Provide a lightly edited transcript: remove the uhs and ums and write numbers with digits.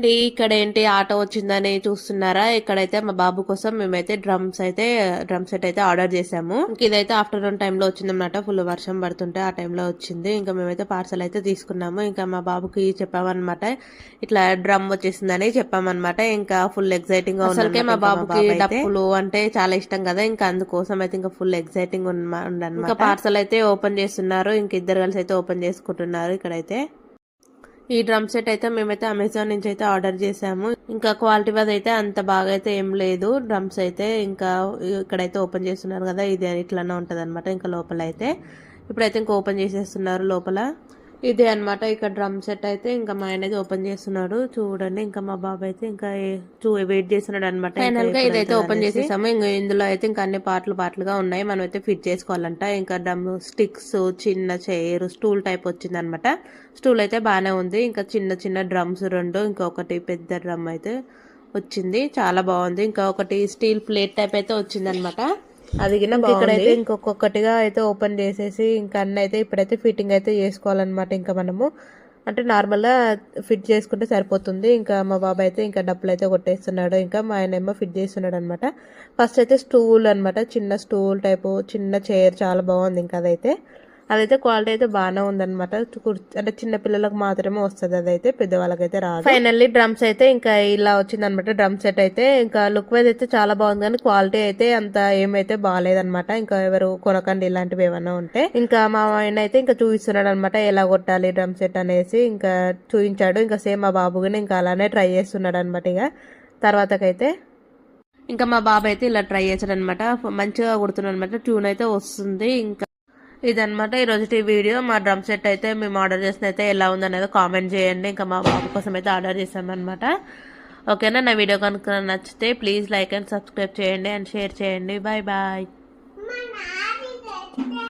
ఇక్కడ ఏంటి ఆటో వచ్చిందని చూస్తున్నారా? ఇక్కడైతే మా బాబు కోసం మేమైతే డ్రమ్ సెట్ అయితే ఆర్డర్ చేసాము. ఇదైతే ఆఫ్టర్నూన్ టైంలో వచ్చిందన్నమాట. ఫుల్ వర్షం పడుతుంటే ఆ టైంలో వచ్చింది. ఇంకా మేమైతే పార్సల్ అయితే తీసుకున్నాము. ఇంకా మా బాబుకి చెప్పామన్నమాట, ఇట్లా డ్రమ్ వచ్చేసిందని చెప్పామన్నమాట. ఇంకా ఫుల్ ఎక్సైటింగ్ గా ఉంది. మా బాబుకి డప్పులు అంటే చాలా ఇష్టం కదా, ఇంకా అందుకోసం అయితే ఇంకా ఫుల్ ఎక్సైటింగ్ ఉండన్నమాట. ఇంకా పార్సల్ అయితే ఓపెన్ చేస్తున్నారు. ఇంక ఇద్దరు కలిసి అయితే ఓపెన్ చేసుకుంటున్నారు. ఇక్కడైతే ఈ డ్రమ్ సెట్ అయితే మేమైతే అమెజాన్ నుంచి అయితే ఆర్డర్ చేసాము. ఇంకా క్వాలిటీ వైజ్ అయితే అంత బాగా అయితే ఏం లేదు డ్రమ్స్ అయితే. ఇంకా ఇక్కడైతే ఓపెన్ చేస్తున్నారు కదా, ఇది ఇట్లానే ఉంటది అనమాట. ఇంకా లోపల అయితే ఇప్పుడైతే ఇంకా ఓపెన్ చేసేస్తున్నారు లోపల. ఇదే అనమాట ఇక్కడ డ్రమ్ సెట్ అయితే. ఇంకా మా ఆయన అయితే ఓపెన్ చేస్తున్నాడు చూడండి. ఇంకా మా బాబు అయితే ఇంకా వెయిట్ చేస్తున్నాడు అనమాట. ఫైనల్ గా ఇదైతే ఓపెన్ చేసేసాము. ఇంకా ఇందులో అయితే ఇంకా అన్ని పార్ట్లుగా ఉన్నాయి. మనం అయితే ఫిట్ చేసుకోవాలంట. ఇంకా డ్రమ్ స్టిక్స్, చిన్న చైర్, స్టూల్ టైప్ వచ్చింది అనమాట. స్టూల్ అయితే బాగానే ఉంది. ఇంకా చిన్న చిన్న డ్రమ్స్ రెండు, ఇంకొకటి పెద్ద డ్రమ్ అయితే వచ్చింది, చాలా బాగుంది. ఇంకా ఒకటి స్టీల్ ప్లేట్ టైప్ అయితే వచ్చింది అనమాట. అది ఇక్కడైతే ఇంకొకటిగా అయితే ఓపెన్ చేసేసి ఇంకా అన్ని అయితే ఇప్పుడైతే ఫిట్టింగ్ అయితే చేసుకోవాలన్నమాట. ఇంకా మనము అంటే నార్మల్గా ఫిట్ చేసుకుంటే సరిపోతుంది. ఇంకా మా బాబు అయితే ఇంకా డబ్బులు అయితే కొట్టేస్తున్నాడు. ఇంకా మా ఆయన ఏమో ఫిట్ చేస్తున్నాడు అనమాట. ఫస్ట్ అయితే స్టూల్ అనమాట, చిన్న స్టూల్ టైపు చిన్న చైర్, చాలా బాగుంది. ఇంకా అదైతే క్వాలిటీ అయితే బాగానే ఉందన్నమాట. అంటే చిన్న పిల్లలకు మాత్రమే వస్తుంది, అదైతే పెద్దవాళ్ళకైతే రాదు. ఫైనల్లీ డ్రమ్స్ అయితే ఇంకా ఇలా వచ్చింది అనమాట. డ్రమ్ సెట్ అయితే ఇంకా లుక్ వైజ్ అయితే చాలా బాగుంది, కానీ క్వాలిటీ అయితే అంత ఏమైతే బాగాలేదన్నమాట. ఇంకా ఎవరు కొనకండి ఇలాంటివి ఏమన్నా ఉంటే. ఇంకా మా ఆయన అయితే ఇంకా చూపిస్తున్నాడు అనమాట, ఎలా కొట్టాలి డ్రమ్ సెట్ అనేసి. ఇంకా చూపించాడు. ఇంకా సేమ్ మా బాబుని ఇంకా అలానే ట్రై చేస్తున్నాడు అనమాట. ఇక తర్వాతకైతే ఇంకా మా బాబు అయితే ఇలా ట్రై చేశాడు అనమాట. మంచిగా కొడుతున్నాడు అనమాట, ట్యూన్ అయితే వస్తుంది. ఇంకా ఇదనమాట ఈరోజు వీడియో. మా డ్రమ్ సెట్ అయితే మేము ఆర్డర్ చేసిన అయితే ఎలా ఉందనేది కామెంట్ చేయండి. ఇంకా మా బాబు కోసం అయితే ఆర్డర్ చేసామన్నమాట. ఓకేనా? నా వీడియో కనుక నచ్చితే ప్లీజ్ లైక్ అండ్ సబ్స్క్రైబ్ చేయండి అండ్ షేర్ చేయండి. Bye bye.